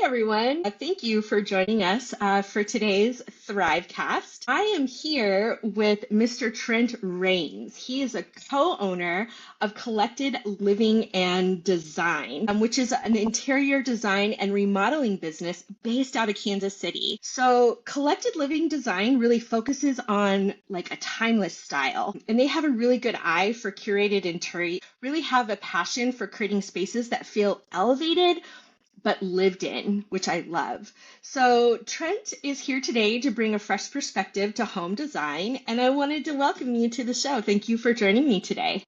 everyone. Thank you for joining us for today's Thrivecast. I am here with Mr. Trent Rains. He is a co-owner of Collected Living and Design, which is an interior design and remodeling business based out of Kansas City. So Collected Living Design really focuses on like a timeless style, and they have a really good eye for curated interior, really have a passion for creating spaces that feel elevated but lived in, which I love. So, Trent is here today to bring a fresh perspective to home design, and I wanted to welcome you to the show. Thank you for joining me today.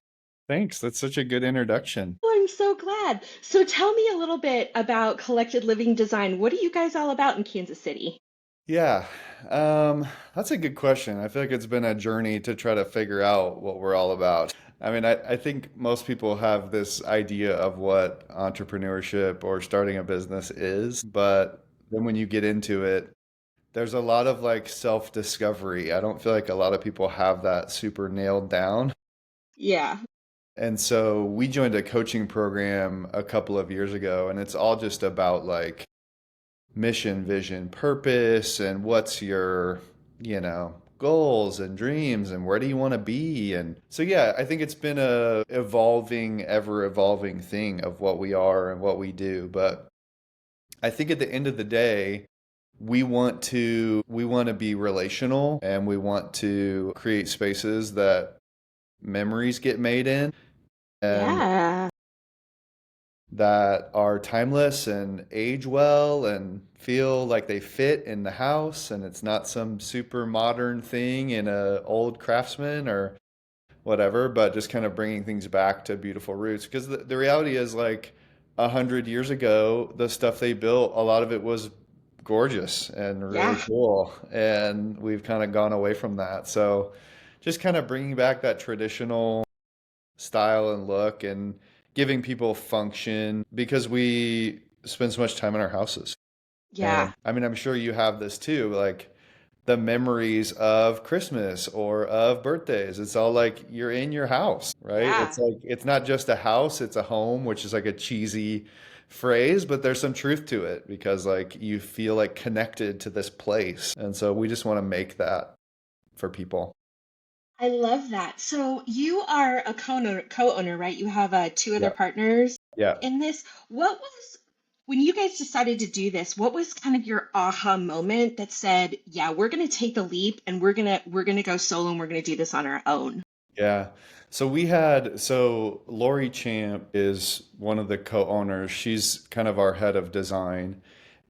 Thanks. That's such a good introduction. Oh, I'm so glad. So, tell me a little bit about Collected Living Design. What are you guys all about in Kansas City? Yeah, that's a good question. I feel like it's been a journey to try to figure out what we're all about. I think most people have this idea of what entrepreneurship or starting a business is, but then when you get into it, there's a lot of like self-discovery. I don't feel like a lot of people have that super nailed down. Yeah. And so we joined a coaching program a couple of years ago, and it's all just about like mission, vision, purpose, and what's your, goals and dreams and where do you want to be? And so yeah, I think it's been a evolving, ever evolving thing of what we are and what we do. But I think at the end of the day, we want to be relational and we want to create spaces that memories get made in. And Yeah. that are timeless and age well and feel like they fit in the house and it's not some super modern thing in a old craftsman or whatever, but just kind of bringing things back to beautiful roots. Because the reality is like 100 years ago, the stuff they built, a lot of it was gorgeous and really Yeah. cool. And we've kind of gone away from that. So just kind of bringing back that traditional style and look and giving people function because we spend so much time in our houses. Yeah. And I'm sure you have this too, like the memories of Christmas or of birthdays. It's all like you're in your house, right? Yeah. It's like it's not just a house, it's a home, which is like a cheesy phrase, but there's some truth to it because like you feel like connected to this place. And so we just want to make that for people. I love that. So you are a co-owner, right? You have two other Yeah. partners Yeah. in this. What was when you guys decided to do this? What was kind of your aha moment that said, "Yeah, we're going to take the leap and we're going to go solo and we're going to do this on our own." Yeah. So Lori Champ is one of the co-owners. She's kind of our head of design.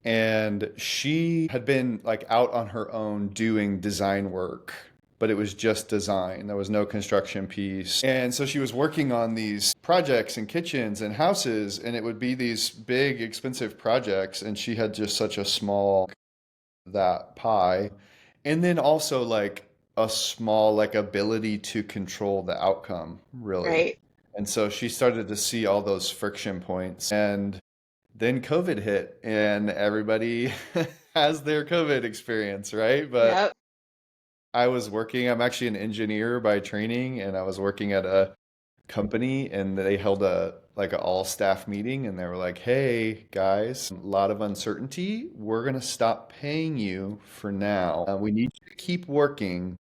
And she had been like out on her own doing design work, but it was just design. There was no construction piece. And so she was working on these projects and kitchens and houses, and it would be these big, expensive projects. And she had just such a small that pie. And then also like a small like ability to control the outcome, really. Right. And so she started to see all those friction points. And then COVID hit and everybody has their COVID experience, right? But Yep. I'm actually an engineer by training, and I was working at a company and they held a like an all staff meeting and they were like, "Hey guys, a lot of uncertainty. We're gonna stop paying you for now. We need you to keep working,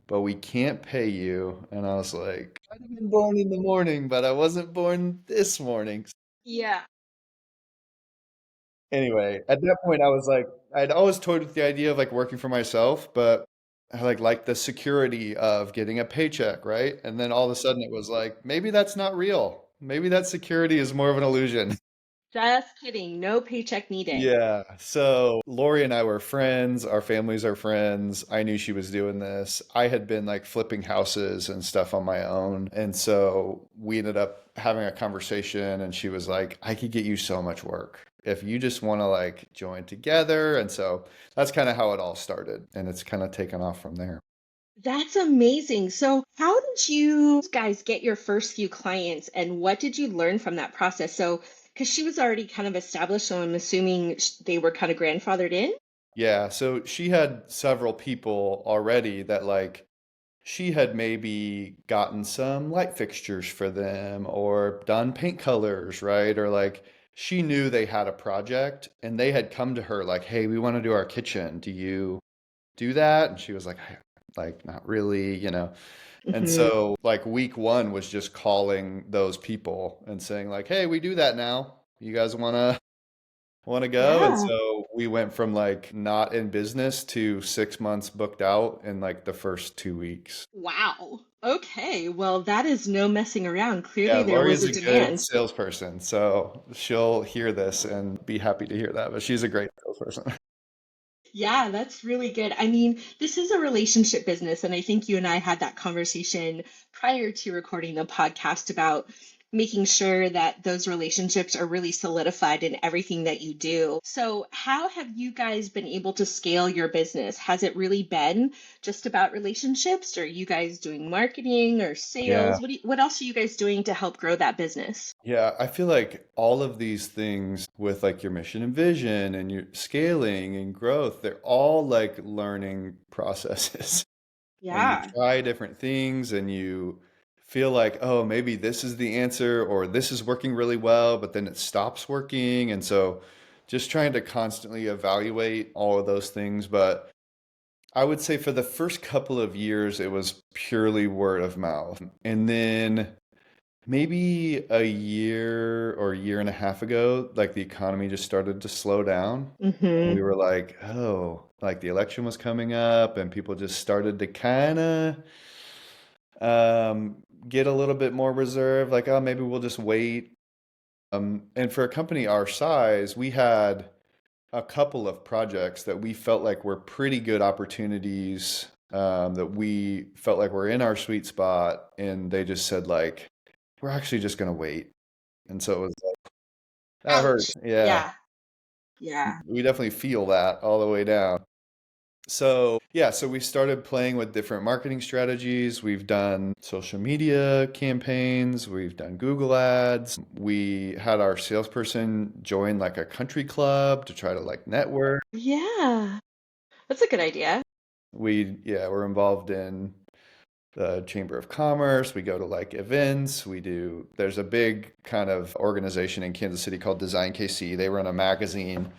but we can't pay you." And I was like, "I'd have been born in the morning, but I wasn't born this morning." Yeah. Anyway, at that point, I was like, I'd always toyed with the idea of like working for myself, but I like the security of getting a paycheck, right? And then all of a sudden, it was like, maybe that's not real. Maybe that security is more of an illusion. Just kidding. No paycheck needed. Yeah. So Lori and I were friends. Our families are friends. I knew she was doing this. I had been like flipping houses and stuff on my own. And so we ended up having a conversation, and she was like, "I could get you so much work if you just want to like join together." And so that's kind of how it all started. And it's kind of taken off from there. That's amazing. So, how did you guys get your first few clients and what did you learn from that process? So, because she was already kind of established, so I'm assuming they were kind of grandfathered in. Yeah. So she had several people already that like she had maybe gotten some light fixtures for them or done paint colors, right? Or like she knew they had a project and they had come to her like, "Hey, we want to do our kitchen. Do you do that?" And she was like, like not really, you know. And Hmm. so like week one was just calling those people and saying like, "Hey, we do that now. You guys want to go?" And Yeah. so we went from like not in business to 6 months booked out in like the first 2 weeks. Wow. Okay. Well, that is no messing around. Yeah, Clearly, there Lori was is a a good demand. salesperson, so she'll hear this and be happy to hear that. But she's a great salesperson. Yeah, that's really good. I mean, this is a relationship business, and I think you and I had that conversation prior to recording the podcast about making sure that those relationships are really solidified in everything that you do. So, how have you guys been able to scale your business? Has it really been just about relationships? Or are you guys doing marketing or Yeah. sales? What else are you guys doing to help grow that business? Yeah, I feel like all of these things with like your mission and vision and your scaling and growth, they're all like learning processes. And you Yeah. try different things and you feel like, oh, maybe this is the answer or this is working really well, but then it stops working. And so just trying to constantly evaluate all of those things. But I would say for the first couple of years, it was purely word of mouth. And then maybe a year or a year and a half ago, like the economy just started to slow down. And we Mm-hmm. were like, oh, like the election was coming up and people just started to kind of get a little bit more reserved, like, oh, maybe we'll just wait. And for a company our size, we had a couple of projects that we felt like were pretty good opportunities, that we felt like were in our sweet spot, and they just said like, we're actually just gonna wait. And so it was like, that Ouch. hurts. Yeah, Yeah. Yeah. we definitely feel that all the way down. So, yeah, so we started playing with different marketing strategies. We've done social media campaigns, we've done Google ads. We had our salesperson join like a country club to try to like network. Yeah. That's a good idea. Yeah, we're involved in the Chamber of Commerce. We go to like events. There's a big kind of organization in Kansas City called Design KC. They run a magazine.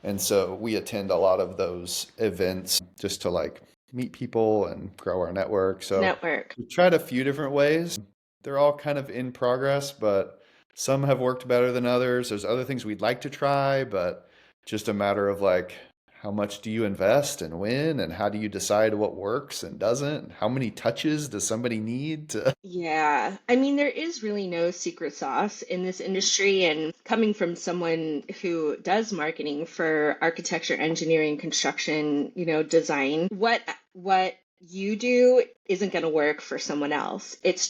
And so we attend a lot of those events just to like meet people and grow our network. So Network. we tried a few different ways. They're all kind of in progress, but some have worked better than others. There's other things we'd like to try, but just a matter of like, how much do you invest and when, and how do you decide what works and doesn't? How many touches does somebody need to? Yeah. I mean, there is really no secret sauce in this industry. And coming from someone who does marketing for architecture, engineering, construction, design, what you do isn't going to work for someone else. It's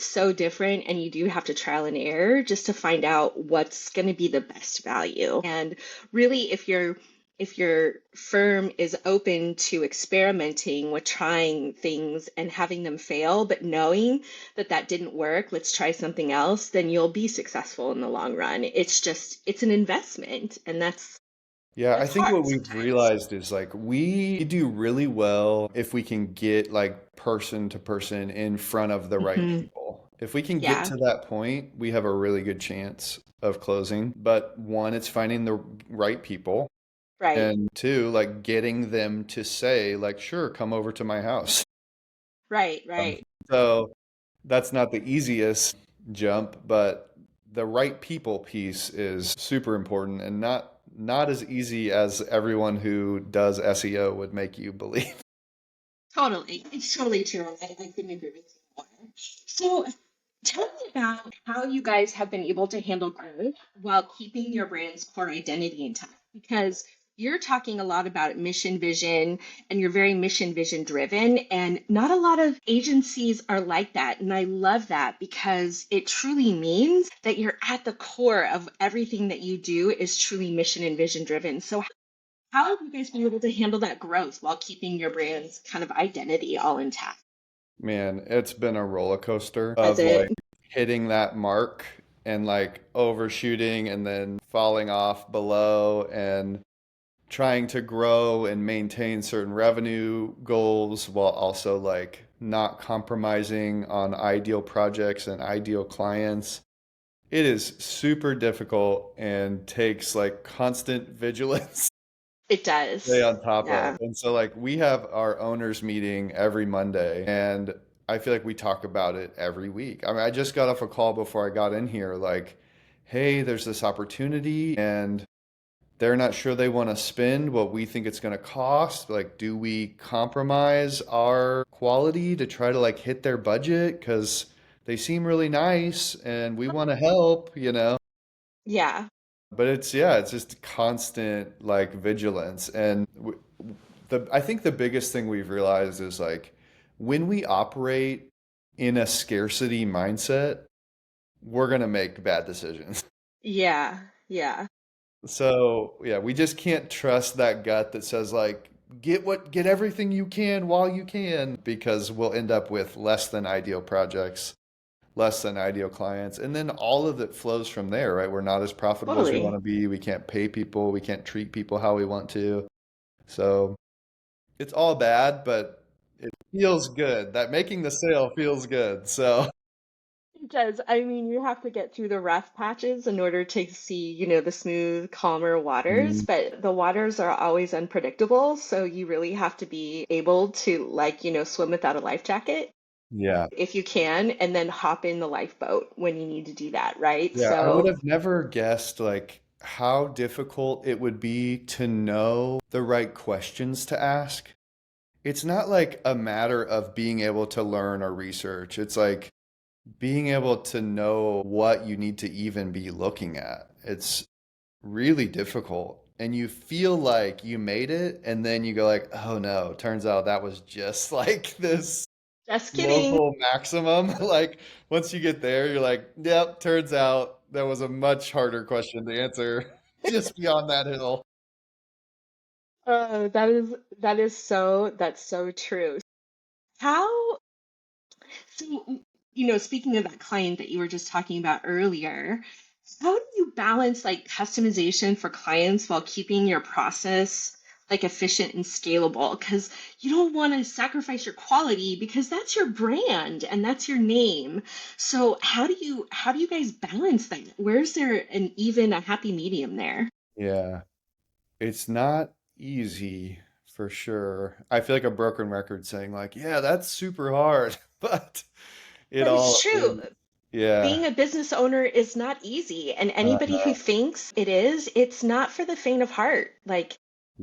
so different. And you do have to trial and error just to find out what's going to be the best value. And really, if your firm is open to experimenting with trying things and having them fail, but knowing that that didn't work, let's try something else, then you'll be successful in the long run. It's an investment, and Yeah, I that's think what hard we've sometimes. realized is like we do really well if we can get like person to person in front of the right Hmm. people. If we can get Yeah, to that point, we have a really good chance of closing. But one, it's finding the right people. right, And two, like getting them to say, like, sure, come over to my house. right, Um, right. so that's not the easiest jump, but the right people piece is super important and not as easy as everyone who does SEO would make you believe. Totally. It's totally true. I couldn't agree with you more. So tell me about how you guys have been able to handle growth while keeping your brand's core identity intact. Because you're talking a lot about mission vision and you're very mission vision driven. And not a lot of agencies are like that. And I love that because it truly means that you're at the core of everything that you do is truly mission and vision driven. So how have you guys been able to handle that growth while keeping your brand's kind of identity all intact? Man, it's been a roller coaster Has of it? like hitting that mark and like overshooting and then falling off below and trying to grow and maintain certain revenue goals while also like not compromising on ideal projects and ideal clients. it is super difficult and takes like constant vigilance It to stay does. on top of. Yeah. And so like we have our owners meeting every Monday and I feel like we talk about it every week. I mean, I just got off a call before I got in here like, hey, there's this opportunity and they're not sure they want to spend what we think it's going to cost. Like, do we compromise our quality to try to like hit their budget? Because they seem really nice and we want to help, you know? Yeah. But it's, yeah, it's just constant like vigilance. And I think the biggest thing we've realized is like when we operate in a scarcity mindset, we're going to make bad decisions. Yeah. Yeah. So yeah, we just can't trust that gut that says like get everything you can while you can because we'll end up with less than ideal projects, less than ideal clients, and then all of it flows from there, right? We're not as profitable as we want Totally. to be. We can't pay people, we can't treat people how we want to. So it's all bad, but it feels good. That making the sale feels good. So It does. I mean, you have to get through the rough patches in order to see, the smooth, calmer waters, mm, but the waters are always unpredictable. So you really have to be able to, like, swim without a life jacket yeah. if you can, and then hop in the lifeboat when you need to do that, right? Yeah, I would So, have never guessed like how difficult it would be to know the right questions to ask. It's not like a matter of being able to learn or research. It's like being able to know what you need to even be looking at. It's really difficult. And you feel like you made it, and then you go like, "Oh no, turns out that was just like this just kidding. local maximum." Like once you get there, you're like, yep, turns out that was a much harder question to answer just beyond that hill. That's so true. How So, speaking of that client that you were just talking about earlier, how do you balance like customization for clients while keeping your process like efficient and scalable? Because you don't want to sacrifice your quality because that's your brand and that's your name. So how do you guys balance that? Where's there a happy medium there? Yeah, it's not easy for sure. I feel like a broken record saying like, yeah, that's super hard, but it But it's all true. is, yeah, Being a business owner is not easy, and anybody who uh, thinks it is, it's not for the faint of heart. Like,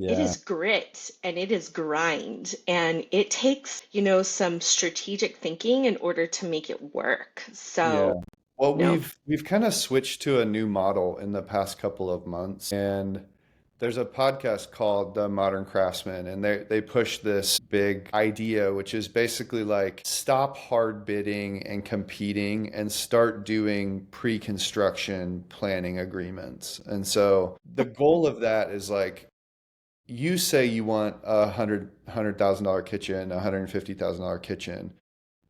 it yeah, is grit and it is grind, and it takes, some strategic thinking in order to make it work. yeah. So, Well, you know, we've kind of switched to a new model in the past couple of months, and there's a podcast called The Modern Craftsman, and they push this big idea, which is basically like stop hard bidding and competing and start doing pre-construction planning agreements. And so the goal of that is like you say you want $100,000 kitchen, $150,000 kitchen.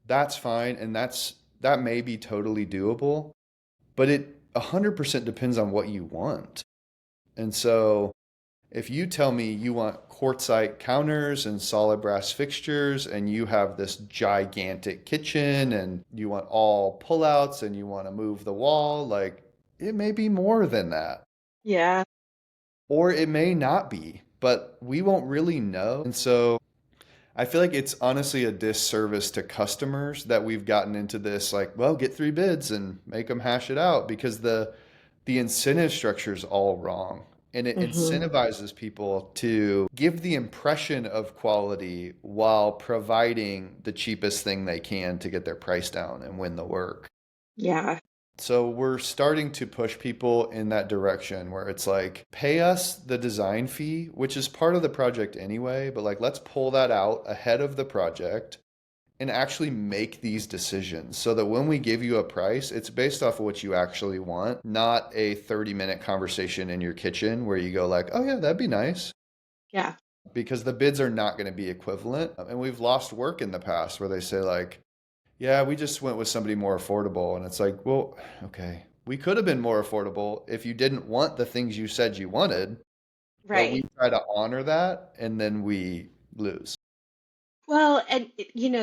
That's fine, and that may be totally doable, but it 100% depends on what you want. And so if you tell me you want quartzite counters and solid brass fixtures and you have this gigantic kitchen and you want all pullouts and you want to move the wall, like it may be more than that. yeah, Or it may not be, but we won't really know. And so I feel like it's honestly a disservice to customers that we've gotten into this like, well, get three bids and make them hash it out because the incentive structure is all wrong. And it hmm incentivizes people to give the impression of quality while providing the cheapest thing they can to get their price down and win the work. yeah, So we're starting to push people in that direction where it's like, pay us the design fee, which is part of the project anyway, but like, let's pull that out ahead of the project and actually make these decisions so that when we give you a price, it's based off of what you actually want, not a 30-minute conversation in your kitchen where you go like, "Oh yeah, that'd be nice." yeah, Because the bids are not going to be equivalent. And we've lost work in the past where they say like, "Yeah, we just went with somebody more affordable." And it's like, "Well, okay. We could have been more affordable if you didn't want the things you said you wanted, but we right. try to honor that and then we lose." Well, and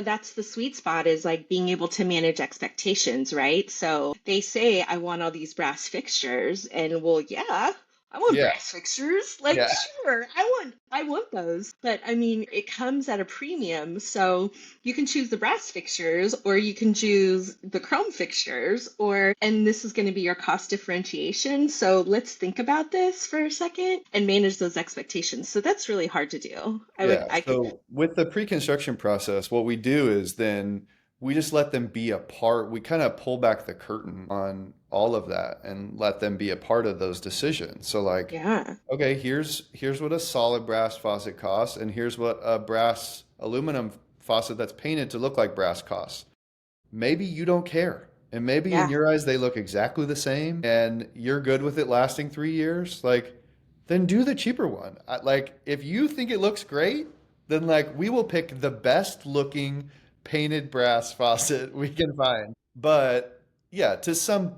that's the sweet spot is like being able to manage expectations, right? So they say, I want all these brass fixtures, and well, yeah, I want Yeah, brass fixtures. Like, yeah, sure, I want those. But I mean, it comes at a premium. So you can choose the brass fixtures, or you can choose the chrome fixtures, and this is going to be your cost differentiation. So let's think about this for a second and manage those expectations. So that's really hard to do. yeah. I could. So with the pre-construction process, what we do is then we just let them be a part. We kind of pull back the curtain on all of that and let them be a part of those decisions. So like, Yeah. okay, here's what a solid brass faucet costs, and here's what a brass aluminum faucet that's painted to look like brass costs. Maybe you don't care. And maybe in Yeah. your eyes they look exactly the same and you're good with it lasting 3 years. Like, then do the cheaper one. Like, if you think it looks great, then like we will pick the best looking painted brass faucet we can find. But yeah,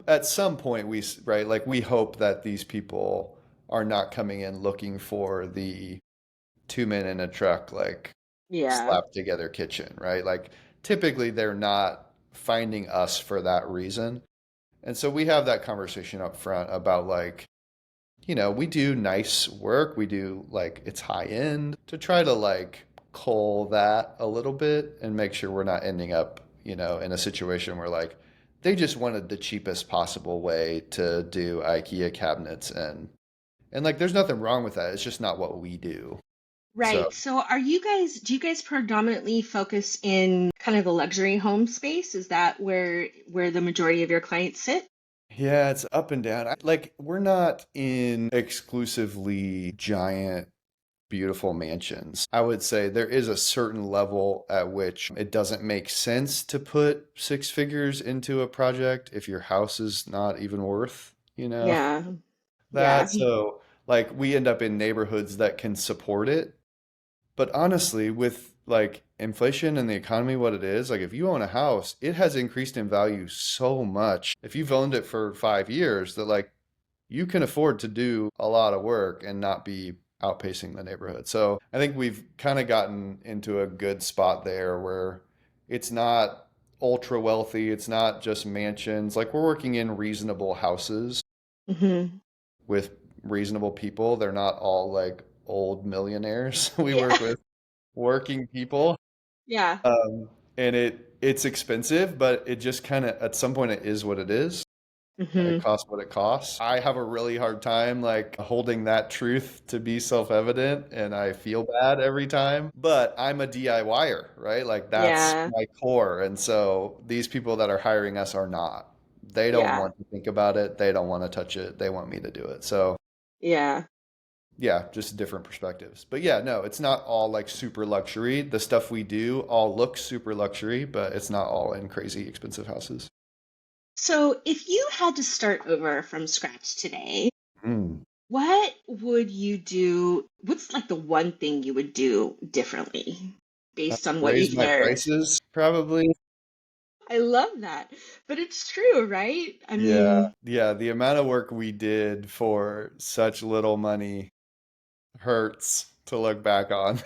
at some point right, like we hope that these people are not coming in looking for the 2 men in a truck like Yeah. slapped together kitchen, right? Like typically they're not finding us for that reason. And so we have that conversation up front about like, we do nice work, we do like it's high end to try to like cull that a little bit and make sure we're not ending up, in a situation where like they just wanted the cheapest possible way to do IKEA cabinets and like there's nothing wrong with that. It's just not what we do. So Right. So do you guys predominantly focus in kind of the luxury home space? Is that where the majority of your clients sit? yeah, it's up and down. Like, we're not in exclusively giant, beautiful mansions. I would say there is a certain level at which it doesn't make sense to put six figures into a project if your house is not even worth, Yeah. Yeah. that. So, like, we end up in neighborhoods that can support it. But honestly, with like inflation and the economy, what it is, like if you own a house, it has increased in value so much. If you've owned it for 5 years, that like you can afford to do a lot of work and not be outpacing the neighborhood. So I think we've kind of gotten into a good spot there where it's not ultra wealthy, it's not just mansions. Like we're working in reasonable houses Hmm. with reasonable people. They're not all like old millionaires. We Yeah. work with working people. Yeah. Um, and it's expensive, but it just kind of at some point it is what it is. And it Hmm. costs what it costs. I have a really hard time like holding that truth to be self-evident, and I feel bad every time. But I'm a DIYer, right? Like that's Yeah. my core. And so these people that are hiring us are not. They don't Yeah. want to think about it. They don't want to touch it. They want me to do it. So Yeah. yeah, just different perspectives. But yeah, no, it's not all like super luxury. The stuff we do all looks super luxury, but it's not all in crazy expensive houses. So if you had to start over from scratch today, Mm. what would you do? What's like the one thing you would do differently based on what Raise you've my learned? prices, probably. I love that. But it's true, right? I Yeah. mean, Yeah. The amount of work we did for such little money hurts to look back on.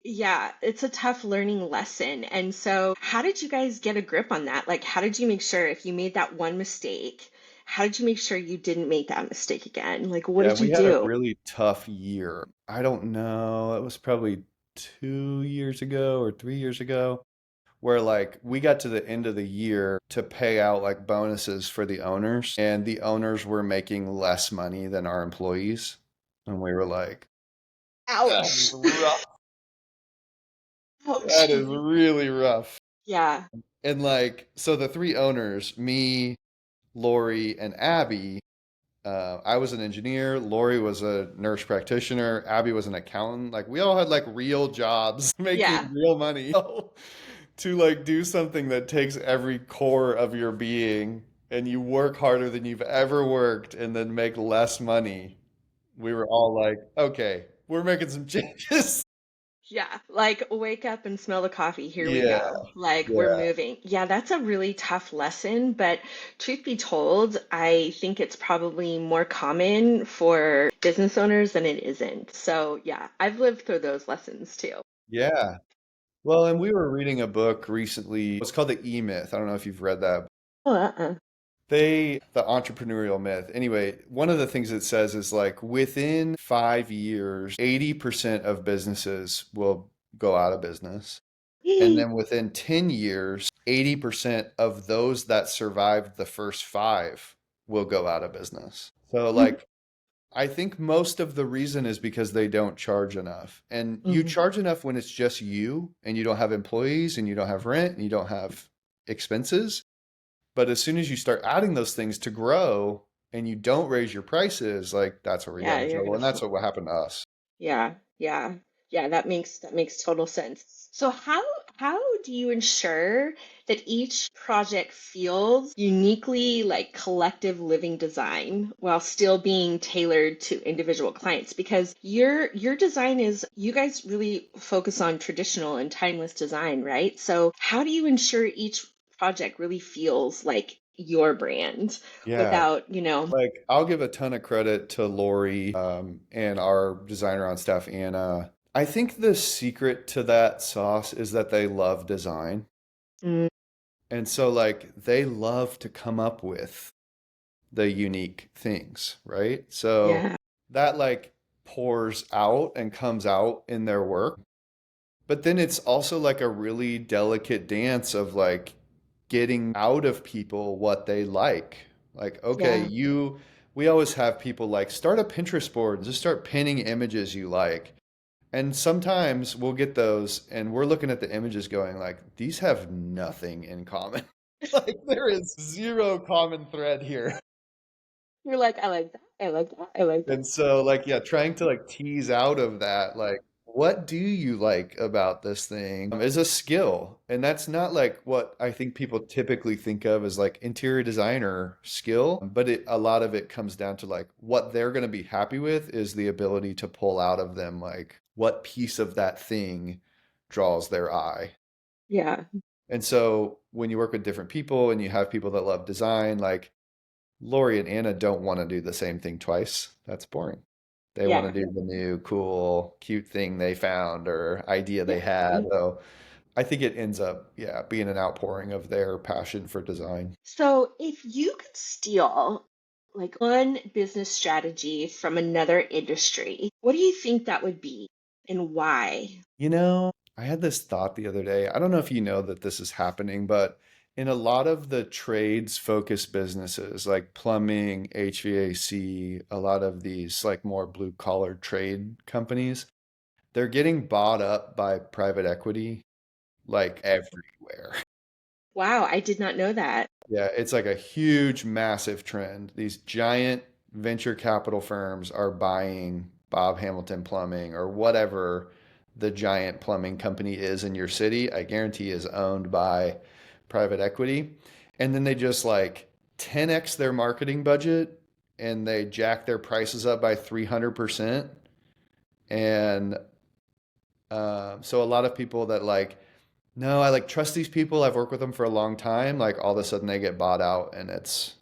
yeah, it's a tough learning lesson. And so, how did you guys get a grip on that? Like, how did you make sure if you made that one mistake, how did you make sure you didn't make that mistake again? Like, what Yeah, did you we had a do? really tough year. I don't know. It was probably 2 years ago or 3 years ago, where like we got to the end of the year to pay out like bonuses for the owners, and the owners were making less money than our employees. And we were like, that is Ouch. rough. Ouch. That is really rough. Yeah. And like, so the three owners, me, Lori, and Abby, I was an engineer, Lori was a nurse practitioner, Abby was an accountant. Like, we all had like real jobs Yeah. making real money to like do something that takes every core of your being and you work harder than you've ever worked and then make less money. We were all like, okay, we're making some changes. Yeah, like wake up and smell the coffee. Here we Yeah, go. Like we're yeah. moving. Yeah, that's a really tough lesson, but truth be told, I think it's probably more common for business owners than it isn't. So, yeah, I've lived through those lessons too. Yeah. Well, and we were reading a book recently. It's called The E-Myth. I don't know if you've read that. Oh, uh-uh. The entrepreneurial myth. Anyway, one of the things it says is like within 5 years, 80% of businesses will go out of business. And then within 10 years, 80% of those that survived the first five will go out of business. So, like, I think most of the reason is because they don't charge enough. And you Mhm. charge enough when it's just you and you don't have employees and you don't have rent and you don't have expenses. But as soon as you start adding those things to grow and you don't raise your prices, like that's where we get Yeah, in you're trouble. gonna And that's fall. what happened to us. Yeah, yeah, yeah, that makes total sense. So how do you ensure that each project feels uniquely like collective living design while still being tailored to individual clients? Because your design is you guys really focus on traditional and timeless design, right? So how do you ensure each project really feels like your brand Yeah. without, you know, Like I'll give a ton of credit to Lori and our designer on staff, Anna. I think the secret to that sauce is that they love design. mm, And so like they love to come up with the unique things, right? So yeah, that like pours out and comes out in their work. But then it's also like a really delicate dance of like getting out of people what they like. Like, okay, yeah. we always have people like start a Pinterest board and just start pinning images you like. And sometimes we'll get those and we're looking at the images going like, these have nothing in common. Like there is zero common thread here. You're like, I like that. I like that. I like that. And so, like, yeah, trying to like tease out of that, like, what do you like about this thing is a skill. And that's not like what I think people typically think of as like interior designer skill, but a lot of it comes down to like what they're going to be happy with is the ability to pull out of them, like, what piece of that thing draws their eye. Yeah. And so, when you work with different people and you have people that love design, like, Lori and Anna don't want to do the same thing twice. That's boring. They want to Yeah. do the new, cool, cute thing they found or idea they had. Yeah. So I think it ends up, yeah, being an outpouring of their passion for design. So if you could steal like one business strategy from another industry, what do you think that would be and why? You know, I had this thought the other day. I don't know if you know that this is happening, but in a lot of the trades focused businesses like plumbing, HVAC, a lot of these like more blue collar trade companies, they're getting bought up by private equity like everywhere. Wow, I did not know that. Yeah, it's like a huge, massive trend. These giant venture capital firms are buying Bob Hamilton Plumbing or whatever the giant plumbing company is in your city. I guarantee is owned by private equity. And then they just like 10x their marketing budget and they jack their prices up by 300%. And so a lot of people that like no, I like trust these people. I've worked with them for a long time. Like all of a sudden they get bought out and it's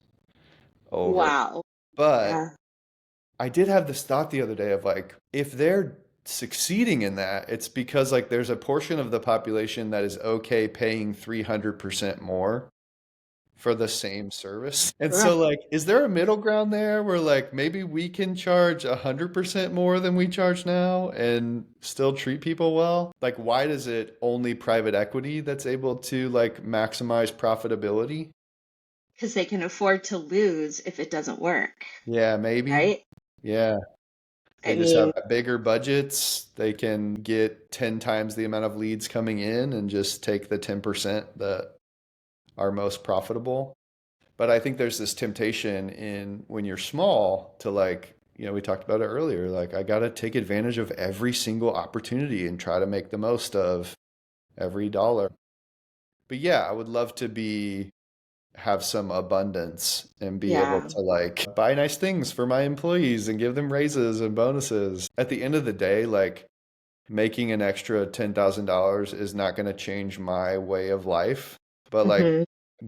over. Wow. But Yeah. I did have this thought the other day of like, if they're succeeding in that, it's because like there's a portion of the population that is okay paying 300% more for the same service. And so Right. like, is there a middle ground there where like maybe we can charge 100% more than we charge now and still treat people well? Like, why is it only private equity that's able to like maximize profitability? Because they can afford to lose if it doesn't work, Yeah, maybe. right? Yeah. I They just have mean, bigger budgets. They can get 10 times the amount of leads coming in and just take the 10% that are most profitable. But I think there's this temptation in when you're small to like, we talked about it earlier, like I got to take advantage of every single opportunity and try to make the most of every dollar. But yeah, I would love to be have some abundance and be able yeah. to like buy nice things for my employees and give them raises and bonuses. At the end of the day, like making an extra $10,000 is not going to change my way of life, but like Hmm.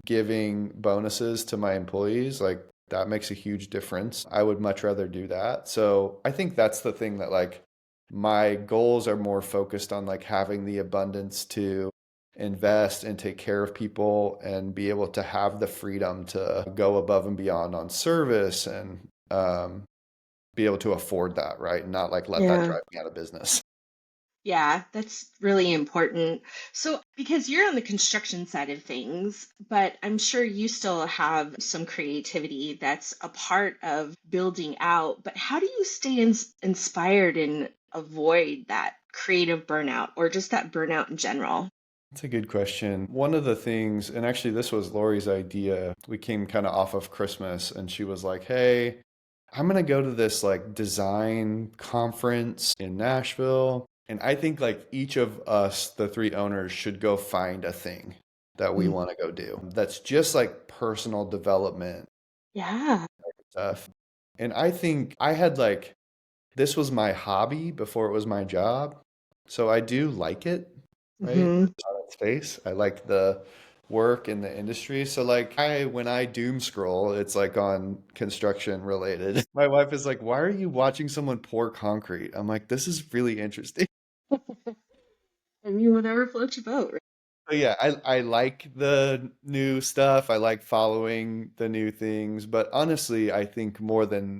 giving bonuses to my employees, like that makes a huge difference. I would much rather do that. So I think that's the thing that like my goals are more focused on like having the abundance to invest and take care of people and be able to have the freedom to go above and beyond on service and be able to afford that, right? And not like let that Yeah. drive me out of business. Yeah, that's really important. So, because you're on the construction side of things, but I'm sure you still have some creativity that's a part of building out. But how do you stay inspired and avoid that creative burnout or just that burnout in general? That's a good question. One of the things, and actually this was Lori's idea, we came kind of off of Christmas and she was like, hey, I'm gonna go to this like design conference in Nashville. And I think like each of us, the three owners, should go find a thing that we Mm. want to go do. That's just like personal development Yeah. stuff. And I think I had like this was my hobby before it was my job. So I do like it, right? Hmm. On its face. I like the work in the industry. So like I when I doom scroll, it's like on construction related. My wife is like, "Why are you watching someone pour concrete?" I'm like, "This is really interesting." I mean, whatever floats your boat, right? But yeah, I like the new stuff. I like following the new things, but honestly, I think more than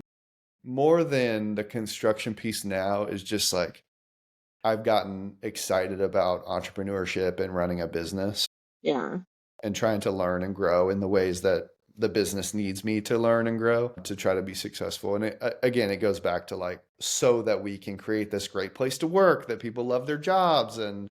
the construction piece now is just like I've gotten excited about entrepreneurship and running a business Yeah. and trying to learn and grow in the ways that the business needs me to learn and grow to try to be successful. And again, it goes back to like so that we can create this great place to work, that people love their jobs and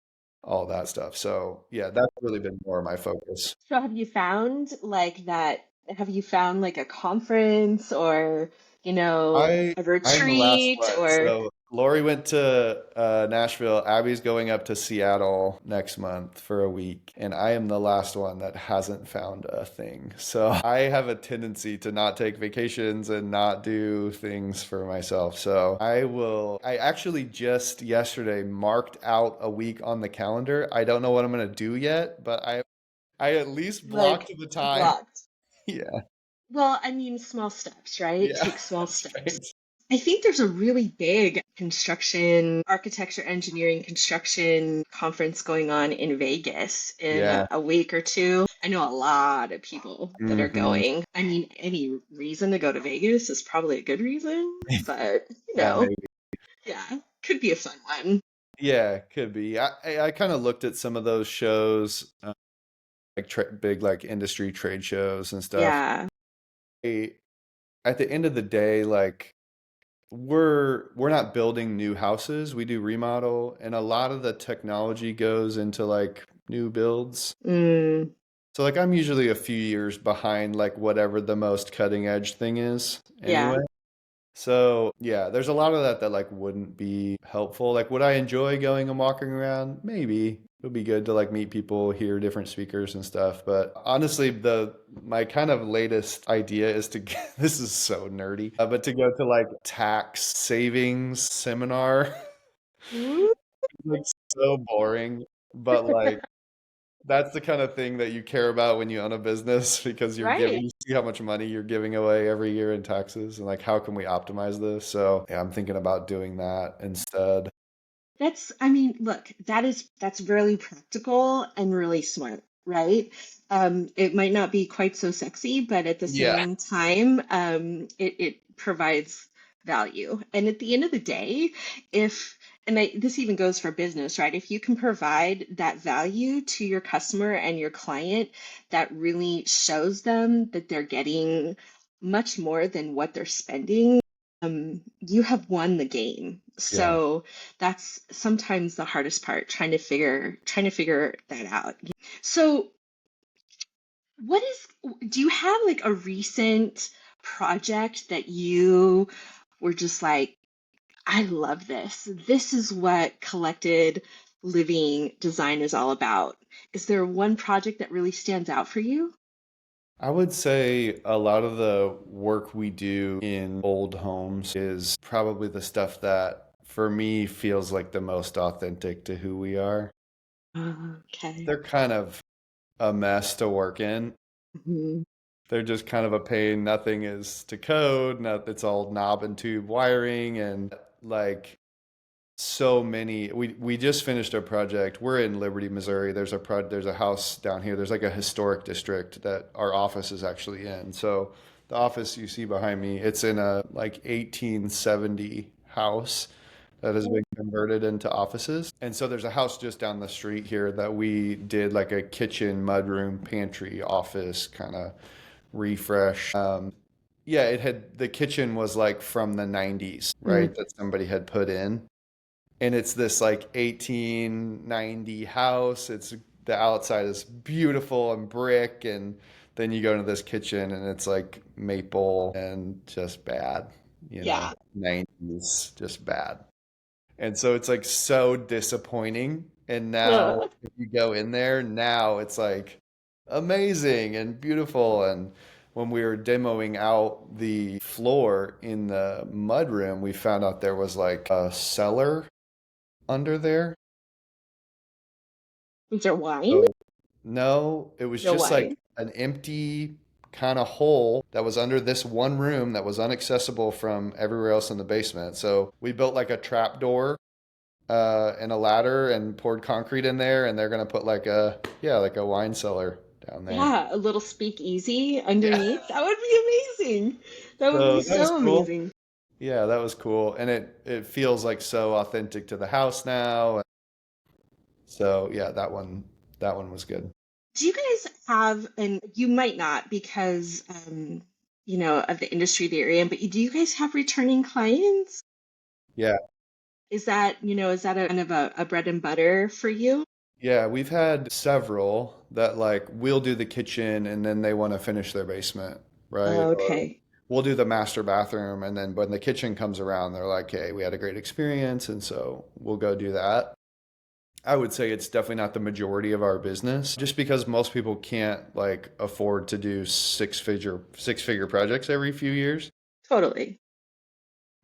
all that stuff. So, yeah, that's really been more of my focus. So have you found like that? Have you found like a conference or, I a I'm the last retreat one. or So Lori went to Nashville. Abby's going up to Seattle next month for a week, and I am the last one that hasn't found a thing. So I have a tendency to not take vacations and not do things for myself. So I will. I actually just yesterday marked out a week on the calendar. I don't know what I'm gonna do yet, but I at least blocked like the time. blocked? Yeah, Well, I mean, small steps, right? yeah, Take small that's steps. right. I think there's a really big construction, architecture, engineering, construction conference going on in Vegas in Yeah. a week or two. I know a lot of people that are Hmm. going. I mean, any reason to go to Vegas is probably a good reason, but Yeah, maybe. yeah, could be a fun one. Yeah, could be. I kind of looked at some of those shows, like big like industry trade shows and stuff. Yeah. I- At the end of the day, like we're not building new houses. We do remodel, and a lot of the technology goes into like new builds. Mm, So like I'm usually a few years behind like whatever the most cutting edge thing is yeah. anyway. So yeah, there's a lot of that that like wouldn't be helpful. Like, would I enjoy going and walking around? Maybe. It would be good to like meet people, hear different speakers and stuff. But honestly, the my kind of latest idea is to get, this is so nerdy, but to go to like tax savings seminar. Ooh, It's so boring, but like that's the kind of thing that you care about when you own a business because you're giving, right. you see how much money you're giving away every year in taxes and like how can we optimize this? So yeah, I'm thinking about doing that instead. I mean, look, that's really practical and really smart, right? It might not be quite so sexy, but at the Yeah. same time, it provides value. And at the end of the day, if, this even goes for business, right? If you can provide that value to your customer and your client, that really shows them that they're getting much more than what they're spending, you have won the game. Yeah. So that's sometimes the hardest part, trying to figure that out. So what do you have like a recent project that you were just like, I love this. This is what collected living design is all about. Is there one project that really stands out for you? I would say a lot of the work we do in old homes is probably the stuff that for me feels like the most authentic to who we are. Okay. They're kind of a mess to work in. Mhm. They're just kind of a pain. Nothing is to code. Not, it's all knob and tube wiring and like so many. We just finished a project. We're in Liberty, Missouri. There's a house down here. There's like a historic district that our office is actually in. So the office you see behind me, it's in a like 1870 house that has been converted into offices. And so there's a house just down the street here that we did like a kitchen, mudroom, pantry, office kind of refresh. Yeah, it had the kitchen was like from the 90s, Mm. right? That somebody had put in. And it's this like 1890 house. It's the outside is beautiful and brick, and then you go into this kitchen and it's like maple and just bad, Yeah. 90s, just bad. And so it's like so disappointing. And now Ugh. if you go in there, now it's like amazing and beautiful. And when we were demoing out the floor in the mudroom, we found out there was like a cellar under there. Is there wine? So no, it was No just like wine. an empty kind of hole that was under this one room that was inaccessible from everywhere else in the basement. So we built like a trap door and a ladder and poured concrete in there, and they're gonna put like a yeah, like a wine cellar down there. Yeah, a little speakeasy Yeah. underneath. That would be amazing. That would be So that was so cool. amazing. Yeah, that was cool. And it feels like so authentic to the house now. So yeah, that one was good. Do you guys have, and you might not because, of the industry that you're in, but do you guys have returning clients? Yeah. Is that a kind of a bread and butter for you? Yeah, we've had several that like we'll do the kitchen and then they want to finish their basement, right? Or Okay. we'll do the master bathroom and then when the kitchen comes around, they're like, "Hey, we had a great experience," and so we'll go do that. I would say it's definitely not the majority of our business, just because most people can't like afford to do six figure projects every few years. Totally.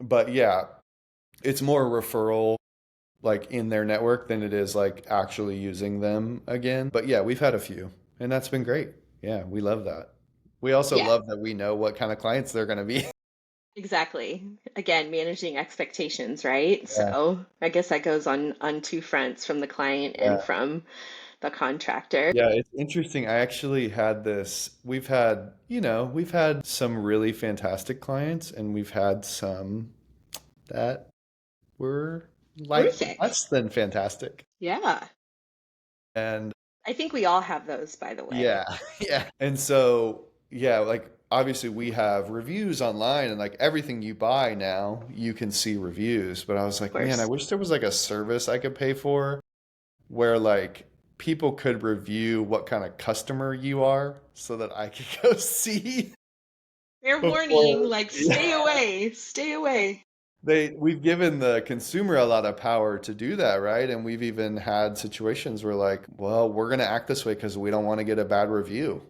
But yeah, it's more referral like in their network than it is like actually using them again. But yeah, we've had a few, and that's been great. Yeah, we love that. We also Yeah, love that we know what kind of clients they're going to be. exactly. Again, managing expectations, right? Yeah, So I guess that goes on two fronts, from the client and yeah. from the contractor. Yeah, it's interesting. I actually had this. We've had some really fantastic clients, and we've had some that were like Horrific. less than fantastic. Yeah. And I think we all have those, by the way. yeah, yeah. And so, yeah, like obviously we have reviews online and like everything you buy now, you can see reviews. But I was Of like, man, I course. wish there was like a service I could pay for where like people could review what kind of customer you are so that I could go see Fair warning, before. like stay Yeah. away, stay away. We've given the consumer a lot of power to do that, right? And we've even had situations where like, well, we're going to act this way because we don't want to get a bad review.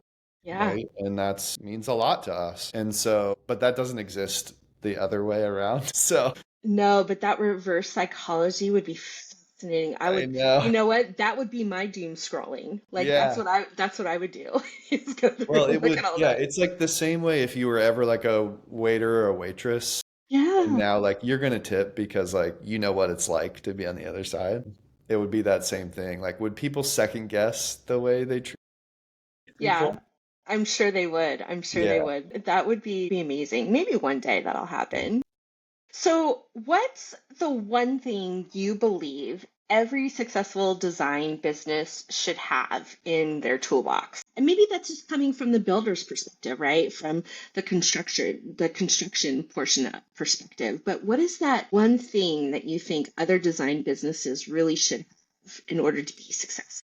Yeah. Right? And that means a lot to us. And so, but that doesn't exist the other way around. So No, but that reverse psychology would be fascinating. I know. You know what? That would be my doom scrolling. Like Yeah. that's what I would do is go through Well, and it look would, at all yeah, that. it's like the same way if you were ever like a waiter or a waitress. And Yeah. now, like, you're going to tip because, like, you know what it's like to be on the other side. It would be that same thing. Like, would people second guess the way they treat Yeah. people? I'm sure they would. I'm sure they Yeah. would. That would be amazing. Maybe one day that'll happen. So, what's the one thing you believe every successful design business should have in their toolbox? And maybe that's just coming from the builder's perspective, right? From the construction portion of perspective. But what is that one thing that you think other design businesses really should have in order to be successful?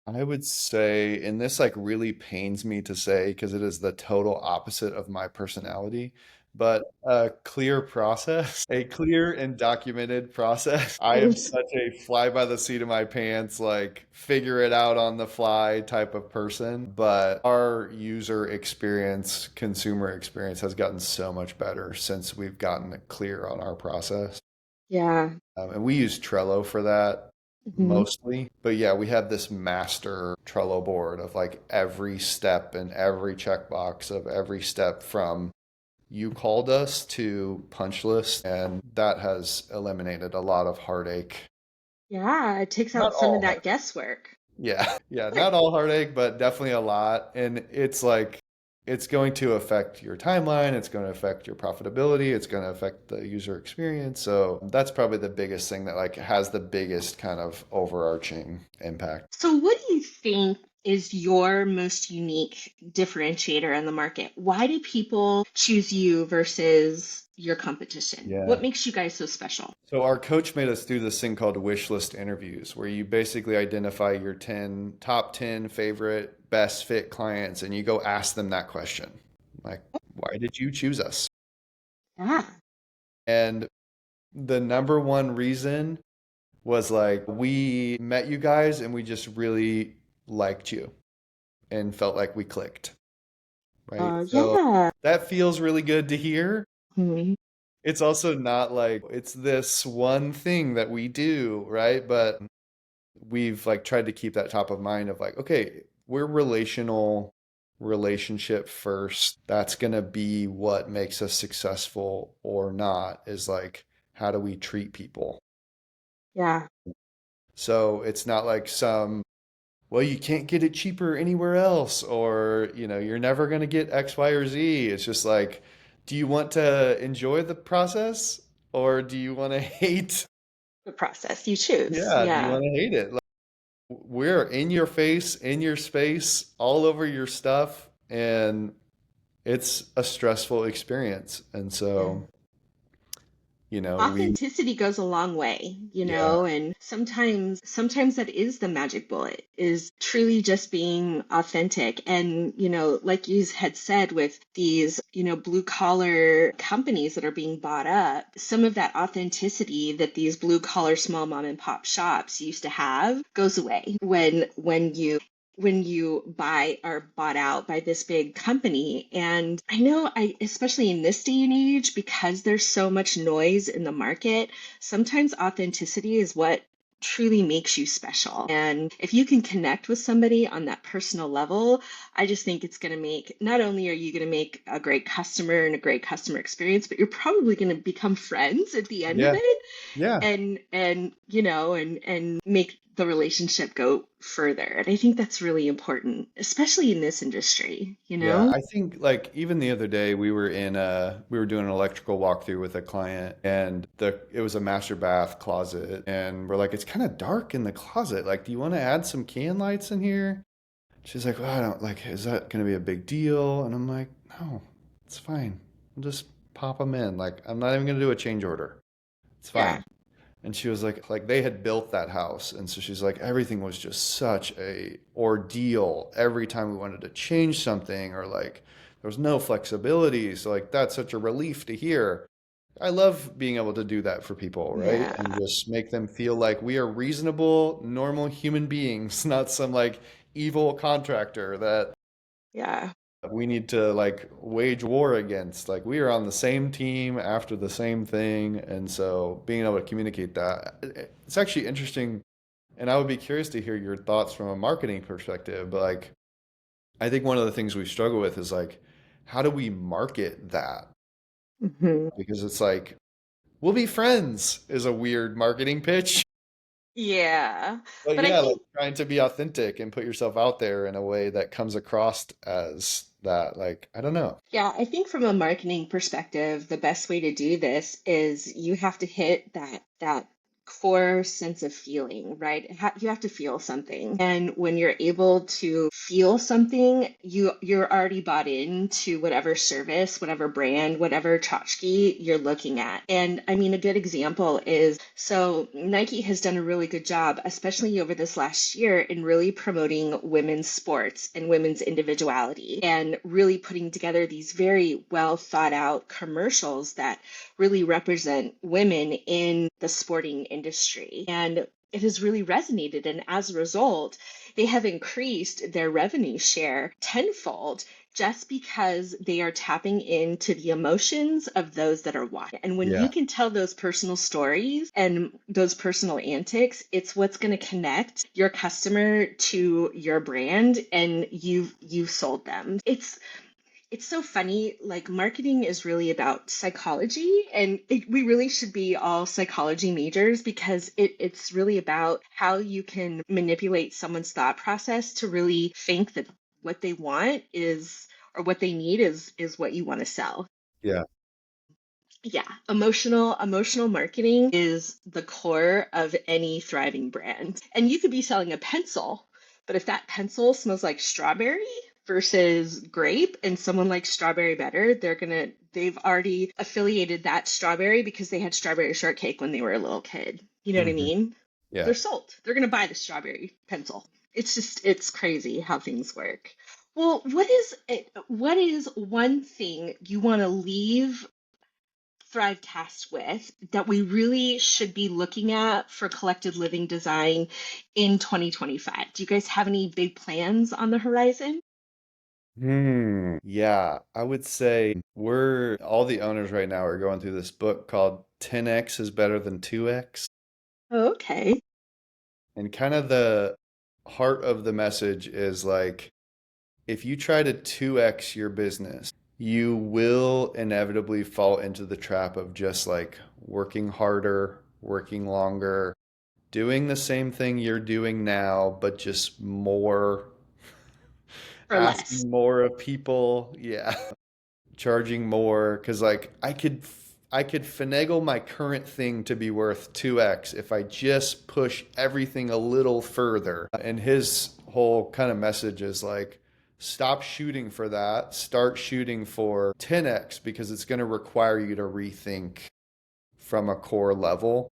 I would say, and this like really pains me to say because it is the total opposite of my personality, but a clear process, a clear and documented process. I am such a fly by the seat of my pants, like figure it out on the fly type of person. But our user experience, consumer experience has gotten so much better since we've gotten clear on our process. Yeah. And we use Trello for that Mhm. mostly. But yeah, we have this master Trello board of like every step and every checkbox of every step from you called us to punch list, and that has eliminated a lot of heartache. Yeah, it takes Not out some of all that heartache. guesswork. Yeah. Yeah, Good. not all heartache, but definitely a lot. And it's like it's going to affect your timeline, it's going to affect your profitability, it's going to affect the user experience. So that's probably the biggest thing that like has the biggest kind of overarching impact. So, what do you think is your most unique differentiator in the market? Why do people choose you versus your competition? What Yeah. makes you guys so special? So our coach made us do this thing called wish list interviews, where you basically identify your 10 top 10 favorite best fit clients and you go ask them that question. Like, why did you choose us? Yeah. And the number one reason was like, we met you guys and we just really liked you and felt like we clicked, right? So Yeah. that feels really good to hear. Mhm. It's also not like it's this one thing that we do, right? But we've like tried to keep that top of mind of like, okay, we're relational, relationship first. That's gonna be what makes us successful or not, is like, how do we treat people? Yeah. So it's not like some, well, you can't get it cheaper anywhere else, or, you're never gonna get X, Y, or Z. It's just like, do you want to enjoy the process or do you want to hate? The process you choose. Yeah, do you Yeah. want to hate it? We're in your face, in your space, all over your stuff, and it's a stressful experience. And Yeah. so, we, Authenticity goes a long way, yeah, and sometimes that is the magic bullet, is truly just being authentic. And like you had said, with these blue collar companies that are being bought up, some of that authenticity that these blue collar small mom and pop shops used to have goes away when you buy or bought out by this big company. And I know, especially in this day and age, because there's so much noise in the market, sometimes authenticity is what truly makes you special. And if you can connect with somebody on that personal level, I just think it's going to make, not only are you going to make a great customer and a great customer experience, but you're probably going to become friends at the end of yeah, it, yeah. and make the relationship go further. And I think that's really important, especially in this industry, Yeah, I think like even the other day we were doing an electrical walkthrough with a client, and it was a master bath closet, and we're like, it's kind of dark in the closet. Like, do you want to add some can lights in here? She's like, well, I don't like, is that going to be a big deal? And I'm like, no, it's fine. I'll just pop them in. Like, I'm not even going to do a change order. It's Yeah. fine. And she was like they had built that house. And so she's like, everything was just such a ordeal every time we wanted to change something, or like there was no flexibility. So like that's such a relief to hear. I love being able to do that for people, right? And Yeah. just make them feel like we are reasonable, normal human beings, not some like evil contractor that Yeah. we need to like wage war against. Like we are on the same team after the same thing. And so being able to communicate that, it's actually interesting. And I would be curious to hear your thoughts from a marketing perspective. But like, I think one of the things we struggle with is like, how do we market that? Hmm. Because it's like, we'll be friends is a weird marketing pitch. Yeah. But But I yeah, like think, trying to be authentic and put yourself out there in a way that comes across as that. Like, I don't know. yeah, I think from a marketing perspective, the best way to do this is you have to hit that core sense of feeling, right? You have to feel something. And when you're able to feel something, you're already bought into whatever service, whatever brand, whatever tchotchke you're looking at. And I mean, a good example is, so Nike has done a really good job, especially over this last year, in really promoting women's sports and women's individuality, and really putting together these very well thought out commercials that really represent women in the sporting industry. And it has really resonated. And as a result, they have increased their revenue share tenfold, just because they are tapping into the emotions of those that are watching. And when you Yeah. can tell those personal stories and those personal antics, it's what's going to connect your customer to your brand, and you've sold them. It's so funny. Like marketing is really about psychology, and we really should be all psychology majors because it's really about how you can manipulate someone's thought process to really think that what they want is or what they need is what you want to sell. Yeah. Yeah, emotional marketing is the core of any thriving brand. And you could be selling a pencil, but if that pencil smells like strawberry versus grape and someone likes strawberry better, they've already affiliated that strawberry because they had strawberry shortcake when they were a little kid. You know what I Hmm. mean? Yeah. They're sold. They're going to buy the strawberry pencil. It's crazy how things work. Well, what is one thing you want to leave Thrivecast with that we really should be looking at for collected living design in 2025? Do you guys have any big plans on the horizon? Yeah, I would say we're all the owners right now are going through this book called 10x is better than 2x. Oh, okay. And kind of the heart of the message is like if you try to 2x your business, you will inevitably fall into the trap of just like working harder, working longer, doing the same thing you're doing now, but just more, For less. asking more of people. Yeah. Charging more because like I could finagle my current thing to be worth 2x if I just push everything a little further. And his whole kind of message is like stop shooting for that, start shooting for 10x because it's going to require you to rethink from a core level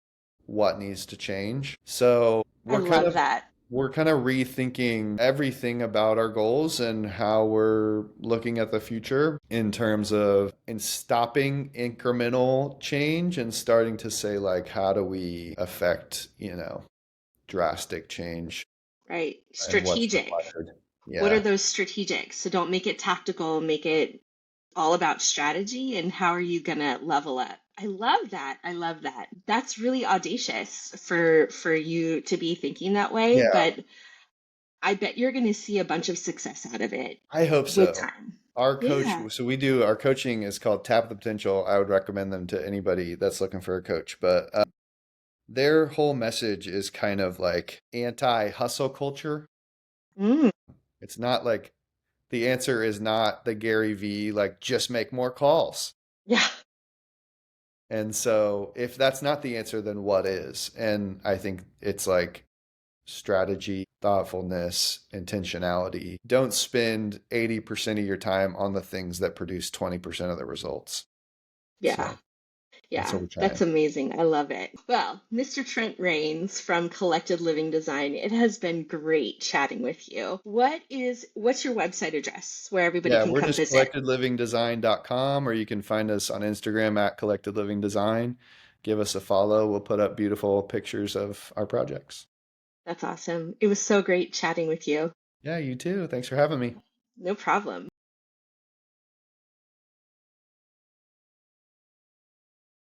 what needs to change. So I love that. we're kind of rethinking everything about our goals and how we're looking at the future in terms of in stopping incremental change and starting to say like how do we affect, drastic change Right. and what's Strategic. required. What are Yeah. those strategics? So don't make it tactical, make it all about strategy and how are you going to level up. I love that. I love that. That's really audacious for you to be thinking that way, Yeah, but I bet you're going to see a bunch of success out of it I hope with so. time. Our coach, Yeah. so we do our coaching is called Tap the Potential. I would recommend them to anybody that's looking for a coach, but their whole message is kind of like anti-hustle culture. Mm, It's not like the answer is not the Gary V, like just make more calls. yeah. And so if that's not the answer, then what is? And I think it's like strategy, thoughtfulness, intentionality. Don't spend 80% of your time on the things that produce 20% of the results. Yeah. So that's Yeah. what we're That's trying. amazing. I love it. Well, Mr. Trent Rains from Collected Living Design, it has been great chatting with you. What's your website address where everybody Yeah, can we're come just visit? collectedlivingdesign.com, or you can find us on Instagram at Collected Living Design. Give us a follow. We'll put up beautiful pictures of our projects. That's awesome. It was so great chatting with you. Yeah, you too. Thanks for having me. No problem.